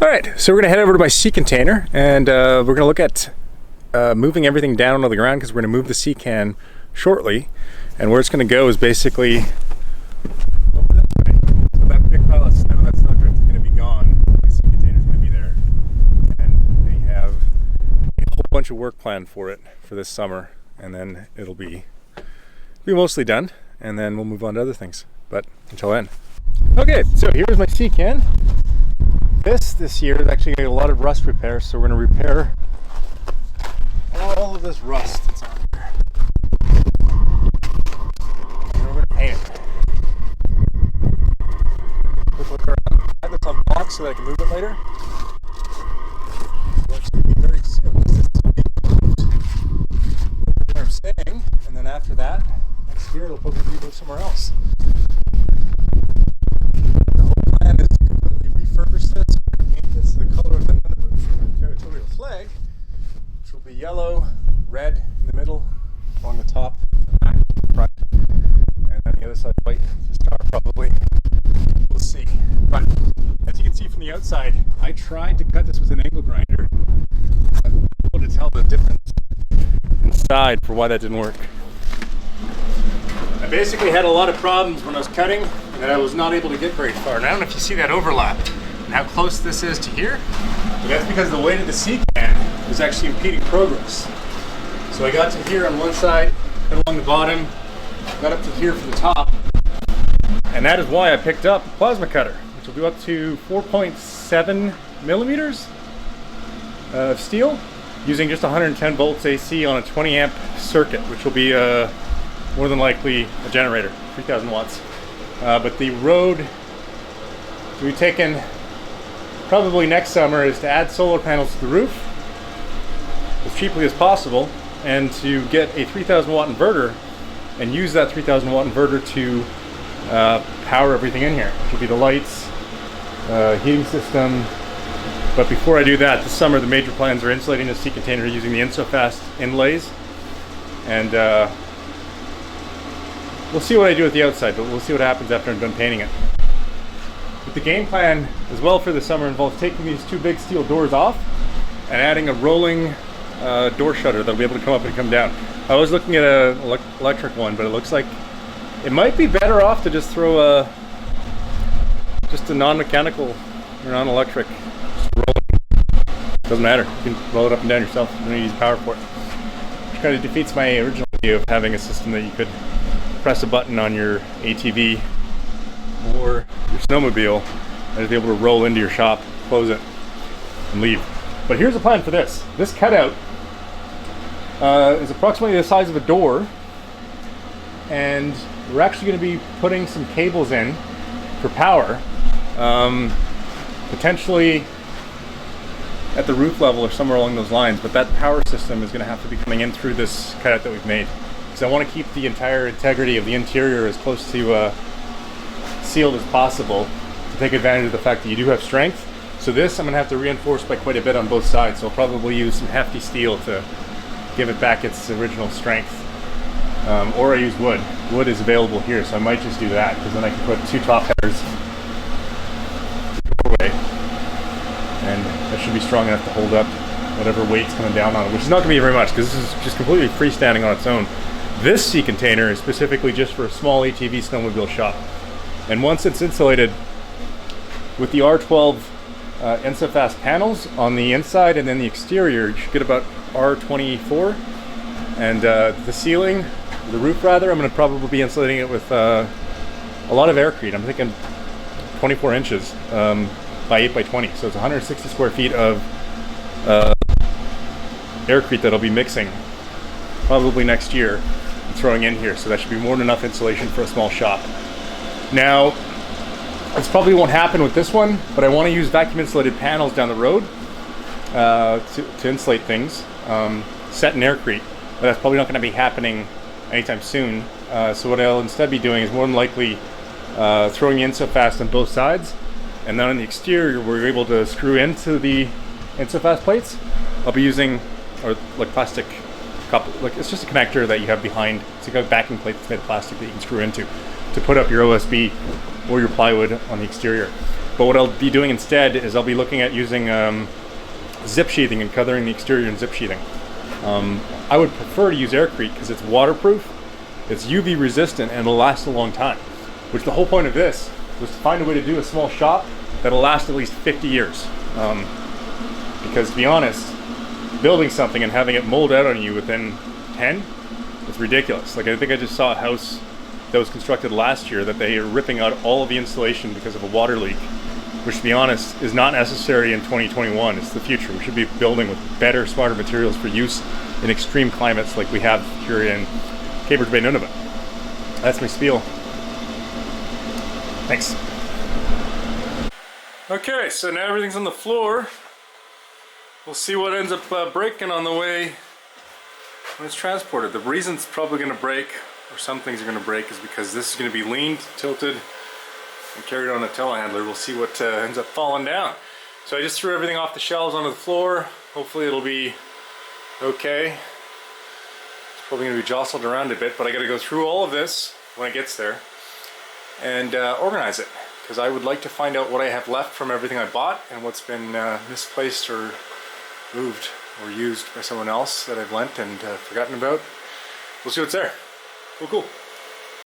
All right, so we're gonna head over to my sea container, and we're gonna look at moving everything down onto the ground because we're gonna move the sea can shortly, and where it's gonna go is basically over that way. So that big pile of snow, that snowdrift is gonna be gone. My sea container is gonna be there, and they have a whole bunch of work planned for it for this summer, and then it'll be mostly done, and then we'll move on to other things. But until then. Okay, so here's my sea can. This year is actually going to get a lot of rust repair, so we're going to repair all of this rust that's on here. And we're going to paint it. Quick look around. I have this on box so that I can move it later. It'll actually be very soon. This is where I'm staying, and then after that, next year it'll probably be moved somewhere else. The whole plan is to completely refurbish this. This is the color of the Nunavut from the territorial flag, which will be yellow, red in the middle, along the top, the back, the front, and then the other side white, the star probably. We'll see. But as you can see from the outside, I tried to cut this with an angle grinder. I'm able to tell the difference inside for why that didn't work. I basically had a lot of problems when I was cutting that I was not able to get very far. And I don't know if you see that overlap and how close this is to here, but that's because the weight of the sea can was actually impeding progress. So I got to here on one side, cut along the bottom, got up to here for the top, and that is why I picked up a plasma cutter, which will do up to 4.7 millimeters of steel, using just 110 volts AC on a 20 amp circuit, which will be more than likely a generator, 3,000 watts. But the road to be taken probably next summer is to add solar panels to the roof as cheaply as possible, and to get a 3,000 watt inverter and use that 3,000 watt inverter to power everything in here, which will be the lights, heating system. But before I do that, this summer the major plans are insulating the sea container using the InsoFast inlays, and we'll see what I do with the outside, but we'll see what happens after I'm done painting it. But the game plan as well for the summer involves taking these two big steel doors off and adding a rolling door shutter that'll be able to come up and come down. I was looking at an electric one, but it looks like it might be better off to just throw just a non-mechanical or non-electric rolling. Doesn't matter. You can roll it up and down yourself. You don't use power for it. Which kind of defeats my original idea of having a system that you could press a button on your ATV or your snowmobile and just be able to roll into your shop, close it, and leave. But here's the plan for this. This cutout is approximately the size of a door, and we're actually going to be putting some cables in for power, potentially at the roof level or somewhere along those lines, but that power system is going to have to be coming in through this cutout that we've made. So I want to keep the entire integrity of the interior as close to sealed as possible to take advantage of the fact that you do have strength. So this I'm going to have to reinforce by quite a bit on both sides. So I'll probably use some hefty steel to give it back its original strength. Or I use wood. Wood is available here, so I might just do that, because then I can put two top headers doorway, and that should be strong enough to hold up whatever weight's coming down on it, which is not going to be very much, because this is just completely freestanding on its own. This sea container is specifically just for a small ATV snowmobile shop. And once it's insulated with the R12 InsoFast panels on the inside and then the exterior, you should get about R24. And the ceiling, the roof rather, I'm going to probably be insulating it with a lot of aircrete. I'm thinking 24 inches by 8 by 20. So it's 160 square feet of aircrete that I'll be mixing probably next year and throwing in here. So that should be more than enough insulation for a small shop. Now, this probably won't happen with this one, but I want to use vacuum insulated panels down the road to insulate things, set in aircrete. But that's probably not going to be happening anytime soon. So what I'll instead be doing is more than likely throwing the InsoFast on both sides, and then on the exterior where you're able to screw into the InsoFast plates, I'll be using like plastic couple, like it's just a connector that you have behind. It's like a backing plate that's made of plastic that you can screw into to put up your OSB or your plywood on the exterior. But what I'll be doing instead is I'll be looking at using zip sheathing and covering the exterior in zip sheathing. I would prefer to use Aircrete because it's waterproof, it's UV resistant, and it'll last a long time. Which the whole point of this was to find a way to do a small shop that'll last at least 50 years. Because to be honest, building something and having it mold out on you within 10, it's ridiculous. Like I think I just saw a house that was constructed last year that they are ripping out all of the insulation because of a water leak, which to be honest is not necessary in 2021. It's the future. We should be building with better, smarter materials for use in extreme climates like we have here in Cambridge Bay, Nunavut. That's my spiel. Thanks. Okay, so now everything's on the floor. We'll see what ends up breaking on the way when it's transported. The reason it's probably going to break, or some things are going to break, is because this is going to be leaned, tilted, and carried on a telehandler. We'll see what ends up falling down. So I just threw everything off the shelves onto the floor. Hopefully it'll be okay. It's probably going to be jostled around a bit, but I got to go through all of this when it gets there and organize it, because I would like to find out what I have left from everything I bought and what's been misplaced or moved or used by someone else that I've lent and forgotten about. We'll see what's there. Cool.